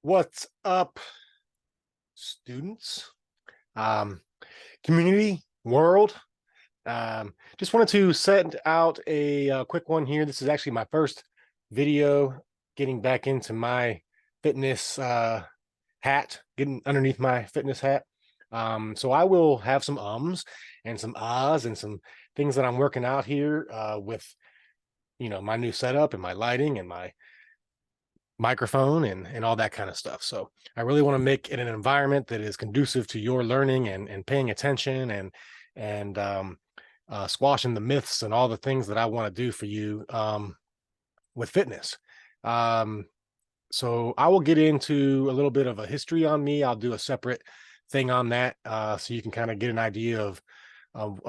What's up, students, um, community, world? Just wanted to send out a, quick one here. This is actually my first video getting back into my fitness hat, getting underneath my fitness hat. So I will have some ums and some ahs and some things that I'm working out here with, my new setup and my lighting and my microphone and all that kind of stuff. So I really want to make it an environment that is conducive to your learning and paying attention and squashing the myths and all the things that I want to do for you with fitness. Um, so I will get into a little bit of a history on me. I'll do a separate thing on that so you can kind of get an idea of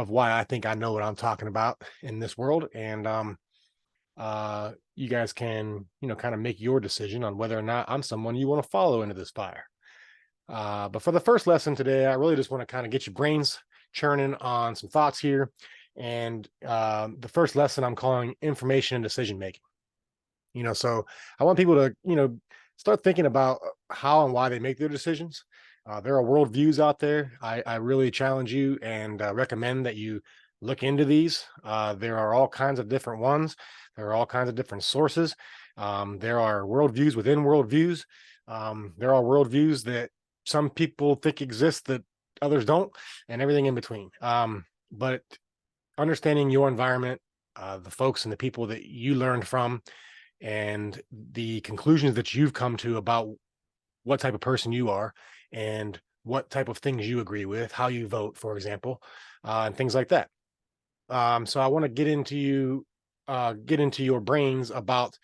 why I think I know what I'm talking about in this world. And you guys can, kind of make your decision on whether or not I'm someone you want to follow into this fire. But for the first lesson today, I really just want to kind of get your brains churning on some thoughts here. And the first lesson I'm calling information and decision making. So I want people to, start thinking about how and why they make their decisions. There are worldviews out there. I really challenge you and recommend that you look into these. There are all kinds of different ones. There are all kinds of different sources. There are worldviews within worldviews. There are worldviews that some people think exist that others don't, and everything in between. But understanding your environment, the folks and the people that you learned from, and the conclusions that you've come to about what type of person you are and what type of things you agree with, how you vote, for example, and things like that. So I want to get into your brains about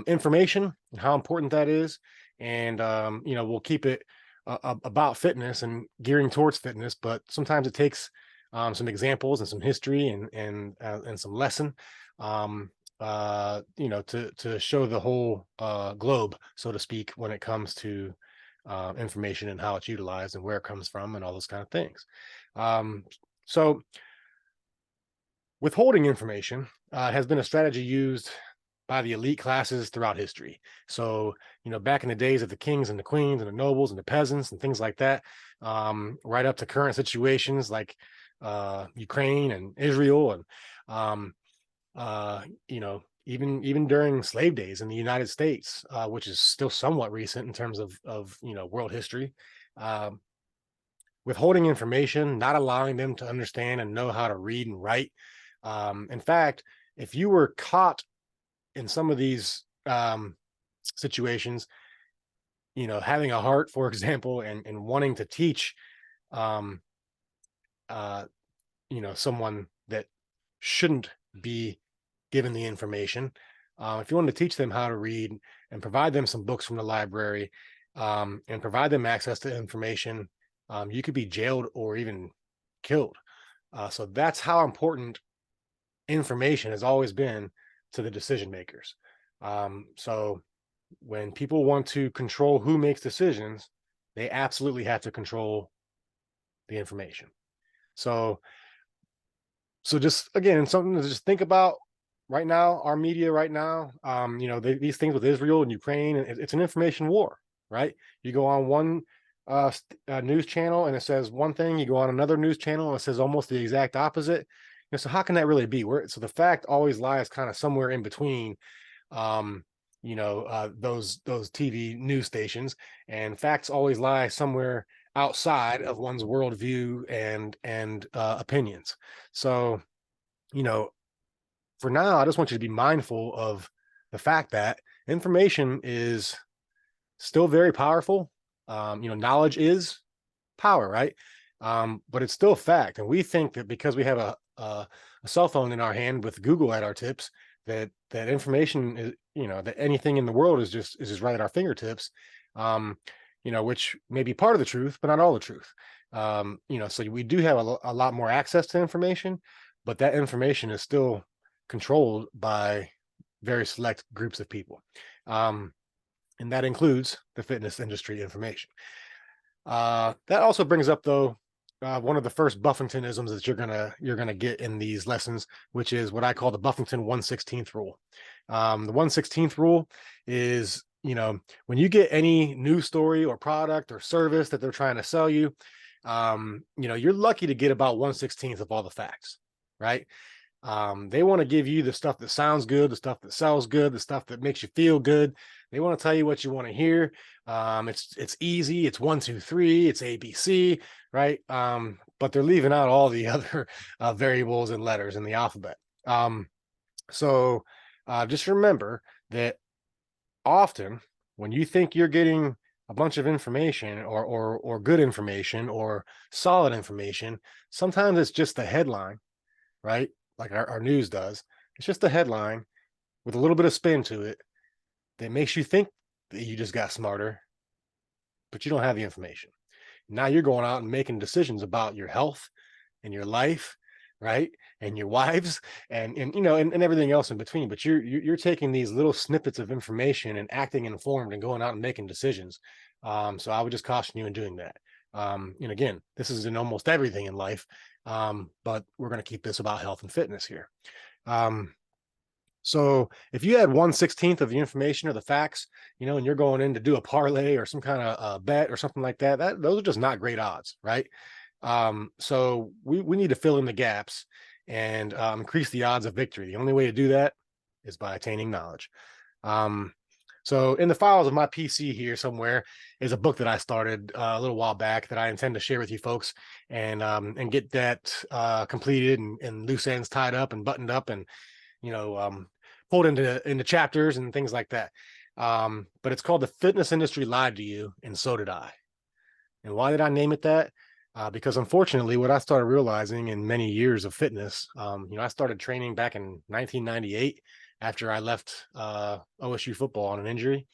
information and how important that is. And, we'll keep it about fitness and gearing towards fitness, but sometimes it takes some examples and some history and some lesson, to show the whole globe, so to speak, when it comes to information and how it's utilized and where it comes from and all those kind of things. So withholding information has been a strategy used by the elite classes throughout history. So, back in the days of the kings and the queens and the nobles and the peasants and things like that, right up to current situations like Ukraine and Israel and, even during slave days in the United States, which is still somewhat recent in terms of world history. Um, Withholding information, not allowing them to understand and know how to read and write. In fact, if you were caught in some of these situations, having a heart, for example, and wanting to teach, um, someone that shouldn't be given the information, if you want to teach them how to read and provide them some books from the library, and provide them access to information, you could be jailed or even killed. So that's how important information has always been to the decision makers. So when people want to control who makes decisions, they absolutely have to control the information. So just again, something to just think about right now, our media right now, these things with Israel and Ukraine, and it's an information war, right? You go on one news channel and it says one thing, you go on another news channel and it says almost the exact opposite. So how can that really be? So the fact always lies kind of somewhere in between, those TV news stations, and facts always lie somewhere outside of one's worldview and opinions. So, for now, I just want you to be mindful of the fact that information is still very powerful. Knowledge is power, right? But it's still fact. And we think that because we have a cell phone in our hand with Google at our tips, that information is, that anything in the world is just right at our fingertips, which may be part of the truth, but not all the truth. So we do have a lot more access to information, but that information is still controlled by very select groups of people. And that includes the fitness industry information. That also brings up, though, one of the first Buffingtonisms that you're gonna get in these lessons, which is what I call the Buffington 1/16 rule. The 1/16 rule is when you get any news story or product or service that they're trying to sell you, you're lucky to get about 1/16 of all the facts, right? They want to give you the stuff that sounds good, the stuff that sells good, the stuff that makes you feel good. They want to tell you what you want to hear. It's easy. It's 1, 2, 3. It's ABC, right? But they're leaving out all the other variables and letters in the alphabet. So just remember that often when you think you're getting a bunch of information or good information or solid information, sometimes it's just the headline, right? Like our news does. It's just a headline with a little bit of spin to it that makes you think that you just got smarter, but you don't have the information. Now you're going out and making decisions about your health and your life, right? And your wives and everything else in between. But you're taking these little snippets of information and acting informed and going out and making decisions. So I would just caution you in doing that. And again, this is in almost everything in life. But we're going to keep this about health and fitness here. So if you had 1/16 of the information or the facts, and you're going in to do a parlay or some kind of bet or something like that, those are just not great odds, right? So we need to fill in the gaps and increase the odds of victory. The only way to do that is by attaining knowledge. So in the files of my PC here somewhere is a book that I started a little while back that I intend to share with you folks and get that completed and loose ends tied up and buttoned up and pulled into chapters and things like that. But it's called The Fitness Industry Lied to You, and So Did I. And why did I name it that? Because unfortunately, what I started realizing in many years of fitness, I started training back in 1998 after I left OSU football on an injury.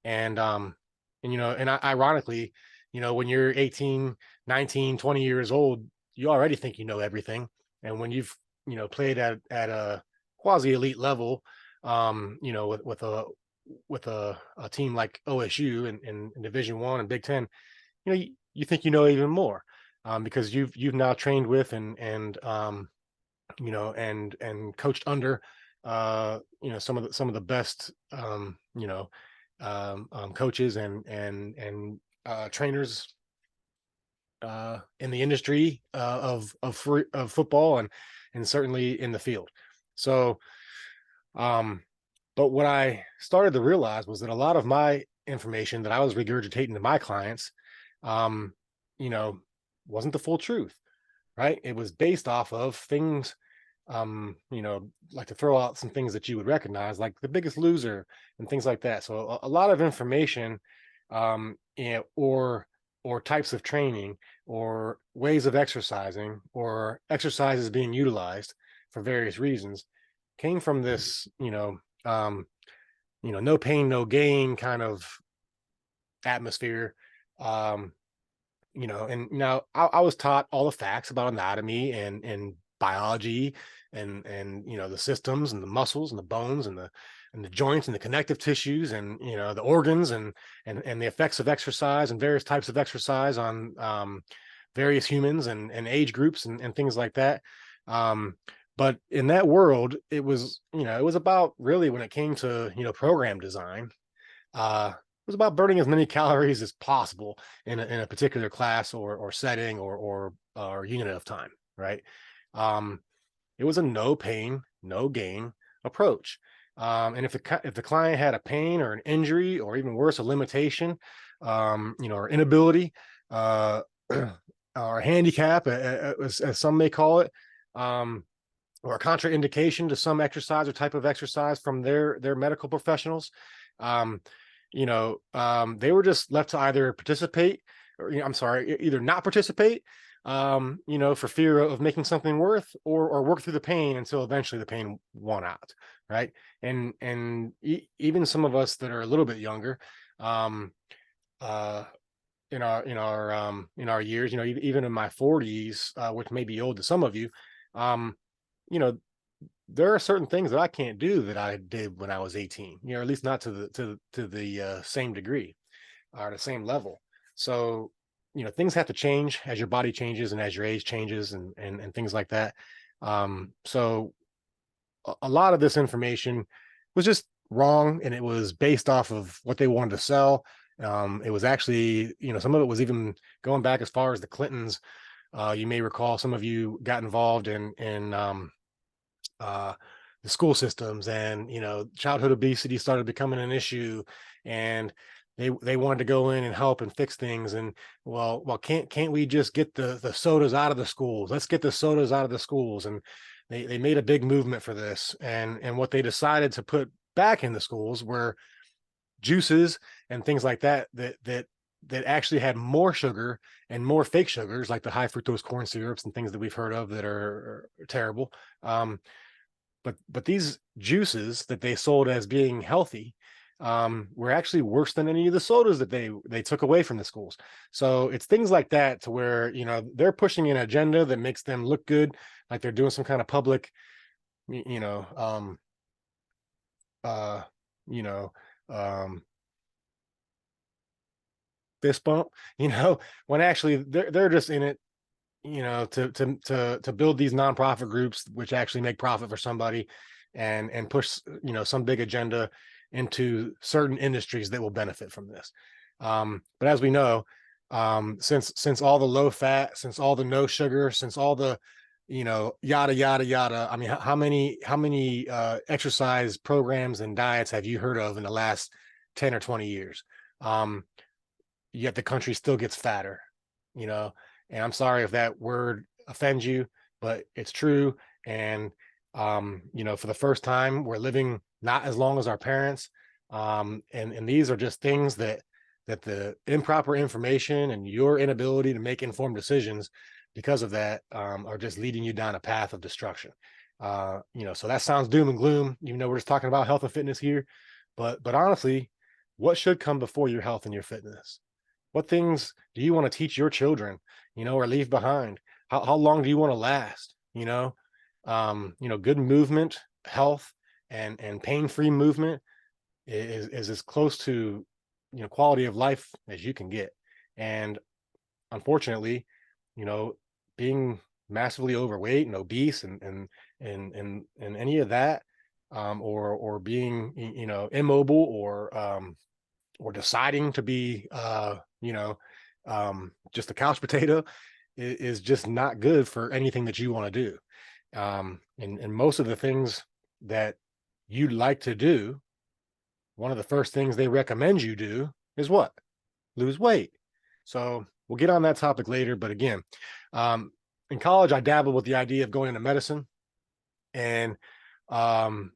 And ironically, when you're 18, 19, 20 years old, you already think you know everything. And when you've, played at a quasi elite level, with a team like OSU in Division I and Big Ten, you think you know even more because you've now trained with and coached under some of the best coaches and trainers in the industry of football and certainly in the field. So but what I started to realize was that a lot of my information that I was regurgitating to my clients wasn't the full truth, right? It was based off of things like to throw out some things that you would recognize, like The Biggest Loser and things like that. So a lot of information, or types of training, or ways of exercising, or exercises being utilized for various reasons, came from this, no pain, no gain kind of atmosphere. And now I was taught all the facts about anatomy and biology and the systems and the muscles and the bones and the joints and the connective tissues and the organs and the effects of exercise and various types of exercise on various humans and age groups and things like that. But in that world, it was about, really, when it came to program design, it was about burning as many calories as possible in a particular class or setting or unit of time, right? It was a no pain, no gain approach. And if the client had a pain or an injury, or even worse, a limitation, or inability, or a handicap, as some may call it, or a contraindication to some exercise or type of exercise from their medical professionals, they were just left to either participate or, either not participate, for fear of making something worth, or work through the pain until eventually the pain won out. Right. And even some of us that are a little bit younger, in our years, even in my 40s, which may be old to some of you, there are certain things that I can't do that I did when I was 18, or at least not to the same degree or the same level. So, things have to change as your body changes and as your age changes and things like that. So a lot of this information was just, wrong, and it was based off of what they wanted to sell. It was actually, some of it was even going back as far as the Clintons. You may recall, some of you got involved in uh, the school systems, and childhood obesity started becoming an issue, and they wanted to go in and help and fix things. And well, can't we just get the sodas out of the schools? Let's get the sodas out of the schools. And they made a big movement for this. And what they decided to put back in the schools were juices and things like that actually had more sugar and more fake sugars, like the high fructose corn syrups and things that we've heard of that are terrible. But these juices that they sold as being healthy were actually worse than any of the sodas that they took away from the schools. So it's things like that, to where they're pushing an agenda that makes them look good, like they're doing some kind of public, you know, uh, you know, um, fist bump, when actually they're just in it, to build these nonprofit groups, which actually make profit for somebody, and push, some big agenda into certain industries that will benefit from this. But as we know, since all the low fat, since all the no sugar, since all the, yada yada yada. I mean, how many exercise programs and diets have you heard of in the last 10 or 20 years? Um, Yet the country still gets fatter, you know. And I'm sorry if that word offends you, but it's true. And for the first time, we're living not as long as our parents. And these are just things that the improper information and your inability to make informed decisions because of that, are just leading you down a path of destruction. So that sounds doom and gloom, even though we're just talking about health and fitness here. But honestly, what should come before your health and your fitness? What things do you want to teach your children, or leave behind? How long do you want to last? Good movement, health, and pain-free movement is as close to, quality of life as you can get. And unfortunately, you know, being massively overweight and obese and any of that, or being, immobile, or deciding to be, just a couch potato, is just not good for anything that you want to do. And most of the things that you'd like to do, one of the first things they recommend you do is what? Lose weight. So we'll get on that topic later. But again, um, in college, I dabbled with the idea of going into medicine, and um,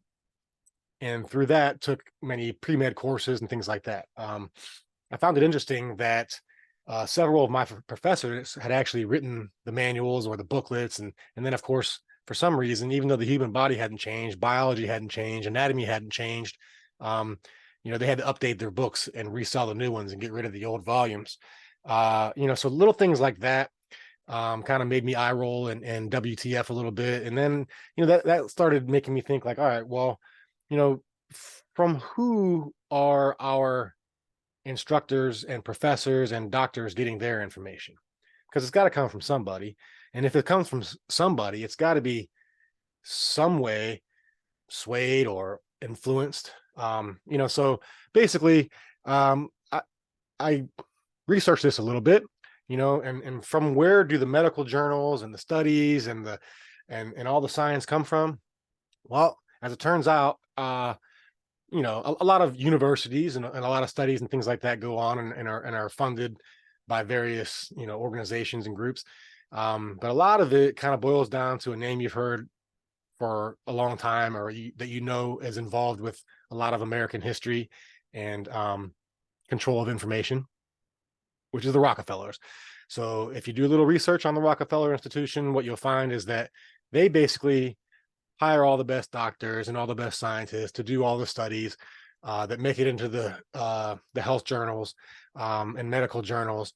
and through that took many pre-med courses and things like that. I found it interesting that several of my professors had actually written the manuals or the booklets, and then of course, for some reason, even though the human body hadn't changed, biology hadn't changed, anatomy hadn't changed, um, they had to update their books and resell the new ones and get rid of the old volumes. So little things like that kind of made me eye roll and WTF a little bit. And then, that started making me think, like, all right, well, you know, from who are our instructors and professors and doctors getting their information? Because it's got to come from somebody. And if it comes from somebody, it's got to be some way swayed or influenced. So basically, I, I researched this a little bit, and from where do the medical journals and the studies and all the science come from? Well, as it turns out, a lot of universities and a lot of studies and things like that go on and are funded by various, organizations and groups. But a lot of it kind of boils down to a name you've heard for a long time, or that is involved with a lot of American history and control of information, which is the Rockefellers. So if you do a little research on the Rockefeller Institution, what you'll find is that they basically hire all the best doctors and all the best scientists to do all the studies that make it into the health journals and medical journals,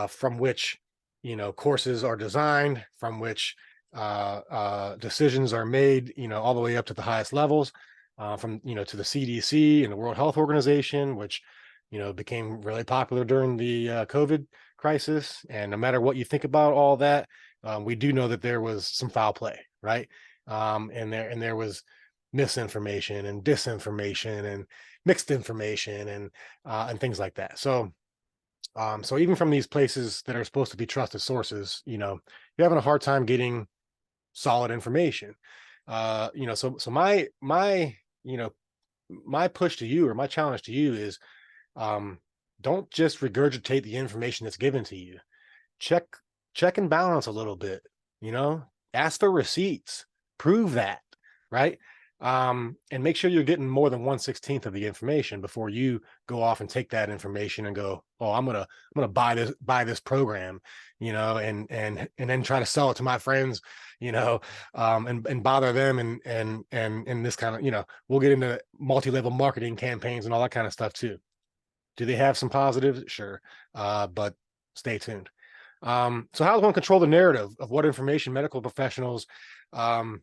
from which courses are designed, from which decisions are made, all the way up to the highest levels, from to the CDC and the World Health Organization, which became really popular during the COVID crisis. And no matter what you think about all that, we do know that there was some foul play, right? And there was misinformation and disinformation and mixed information and things like that. So even from these places that are supposed to be trusted sources, you're having a hard time getting solid information. So you know, my push to you, or my challenge to you, is um, don't just regurgitate the information that's given to you. Check check and balance a little bit, you know, ask for receipts, prove that, right? And make sure you're getting more than 1/16 of the information before you go off and take that information and go, oh, I'm gonna buy this program, and then try to sell it to my friends, and bother them and this kind of, we'll get into multi-level marketing campaigns and all that kind of stuff too. Do they have some positives? Sure. But stay tuned. So how does one control the narrative of what information medical professionals um,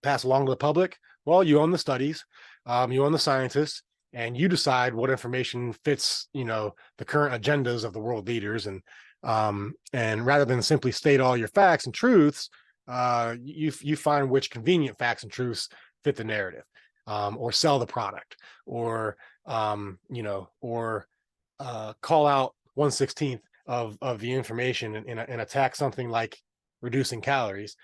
pass along to the public? Well, you own the studies, you own the scientists, and you decide what information fits, the current agendas of the world leaders. And rather than simply state all your facts and truths, you find which convenient facts and truths fit the narrative, or sell the product, or or call out 1/16 of the information and attack something like reducing calories,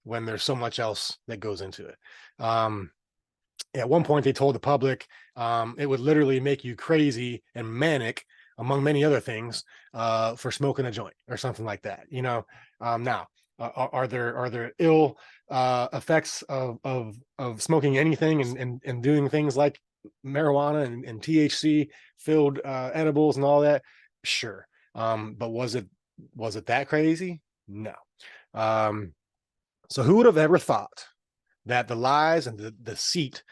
when there's so much else that goes into it. At one point, they told the public it would literally make you crazy and manic, among many other things, for smoking a joint or something like that. Now, are there ill effects of smoking anything and doing things like marijuana and THC filled edibles and all that? Sure. But was it that crazy? No. So who would have ever thought that the lies and the deceit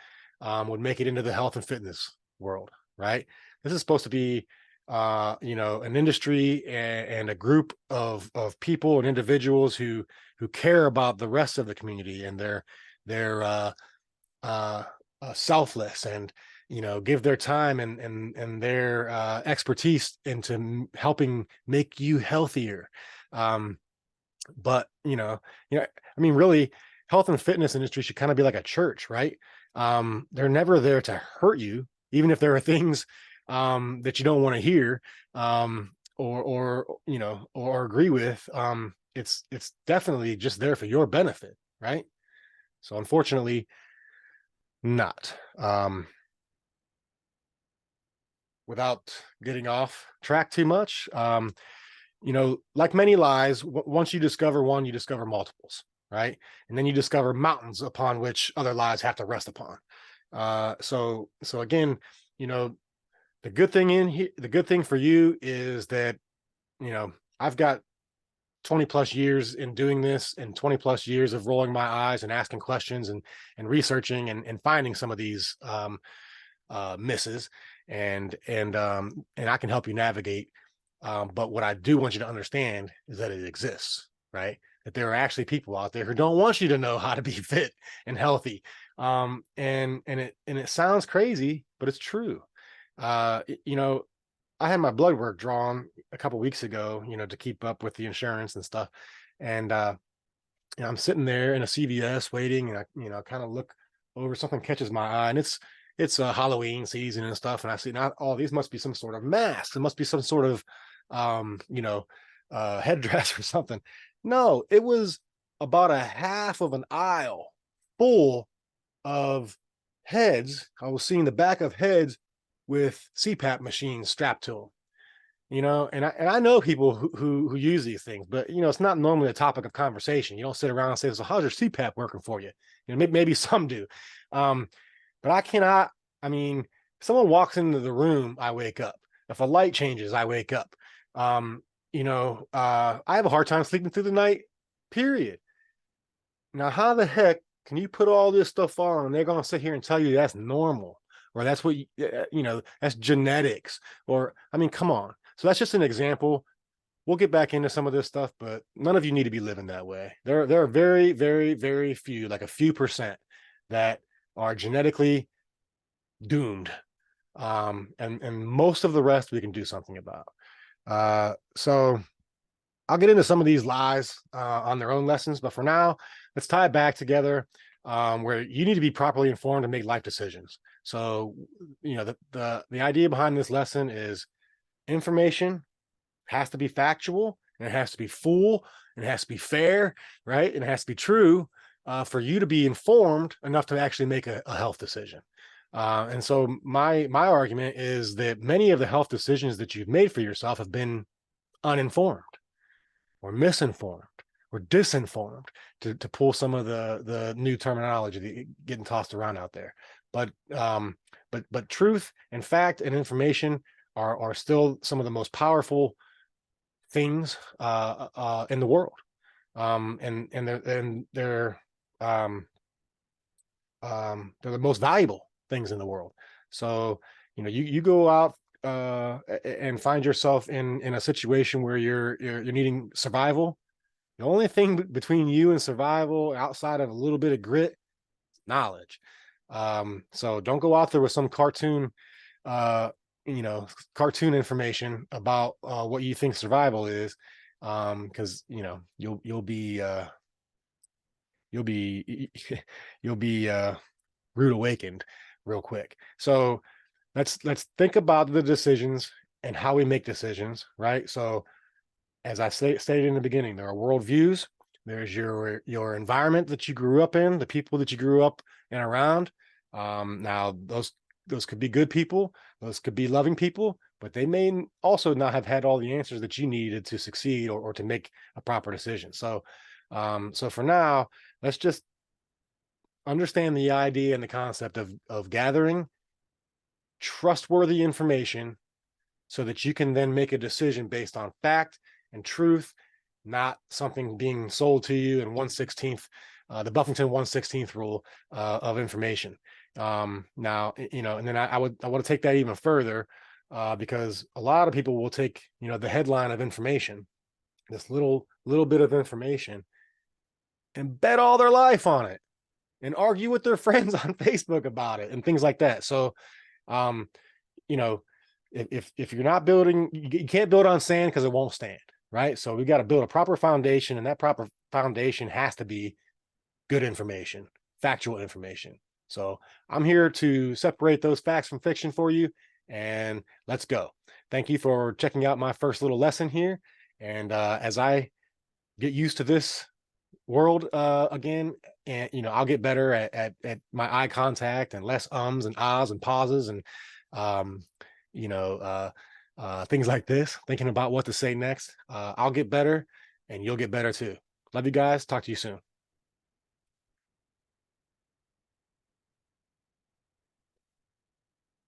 would make it into the health and fitness world, right? This is supposed to be an industry and a group of people and individuals who care about the rest of the community, and they're selfless, and give their time and their expertise into helping make you healthier. But I mean, really, health and fitness industry should kind of be like a church, right? They're never there to hurt you, even if there are things that you don't want to hear, or agree with. It's definitely just there for your benefit, right? So unfortunately, not. Without getting off track too much, like many lies, once you discover one, you discover multiples, right? And then you discover mountains upon which other lies have to rest upon. So again, the good thing the good thing for you is that, I've got 20 plus years in doing this, and 20 plus years of rolling my eyes and asking questions and researching and finding some of these misses, and I can help you navigate. But what I do want you to understand is that it exists, right? That there are actually people out there who don't want you to know how to be fit and healthy. And it sounds crazy, but it's true. I had my blood work drawn a couple weeks ago, to keep up with the insurance and stuff. And I'm sitting there in a CVS waiting, and I kind of look over, something catches my eye, and it's a Halloween season and stuff. And I see, not all these must be some sort of mask. It must be some sort of headdress or something. No, it was about a half of an aisle full of heads. I was seeing the back of heads with CPAP machines strapped to them. And I know people who use these things, but it's not normally a topic of conversation. You don't sit around and say, "So how's your CPAP working for you?" Maybe some do, but I cannot. I mean, if someone walks into the room, I wake up. If a light changes, I wake up. I have a hard time sleeping through the night. Period. Now, how the heck can you put all this stuff on and they're going to sit here and tell you that's normal, or that's what that's genetics, or I mean, come on. So that's just an example. We'll get back into some of this stuff, but none of you need to be living that way. There are very, very, very few, like a few percent, that are genetically doomed, and most of the rest we can do something about. So I'll get into some of these lies on their own lessons, but for now, let's tie it back together. where you need to be properly informed to make life decisions. So, the idea behind this lesson is information has to be factual, and it has to be full, and it has to be fair, right? And it has to be true for you to be informed enough to actually make a health decision. And so my argument is that many of the health decisions that you've made for yourself have been uninformed or misinformed or disinformed, to pull some of the new terminology getting tossed around out there. But truth and fact and information are still some of the most powerful things in the world. And they're the most valuable things in the world. So, you go out and find yourself in a situation where you're needing survival. The only thing between you and survival, outside of a little bit of grit, knowledge. So don't go out there with some uh, cartoon information about what you think survival is, because you'll be you'll be rude awakened real quick. So let's think about the decisions and how we make decisions, right? So as I stated in the beginning, there are worldviews. There's your environment that you grew up in, the people that you grew up and around. Now those could be good people, those could be loving people, but they may also not have had all the answers that you needed to succeed, or to make a proper decision. So for now, let's just understand the idea and the concept of gathering trustworthy information so that you can then make a decision based on fact and truth, not something being sold to you in 1/16th, the Buffington 1/16th rule of information. Now, and then I want to take that even further, because a lot of people will take, the headline of information, this little bit of information, and bet all their life on it and argue with their friends on Facebook about it and things like that. So, um, you know, if you're not building, you can't build on sand because it won't stand, right? So we got to build a proper foundation, and that proper foundation has to be good information, factual information. So I'm here to separate those facts from fiction for you, and let's go. Thank you for checking out my first little lesson here. And as I get used to this world again, and I'll get better at my eye contact, and less ums and ahs and pauses, and um you know things like this, thinking about what to say next. I'll get better, and you'll get better too. Love you guys. Talk to you soon.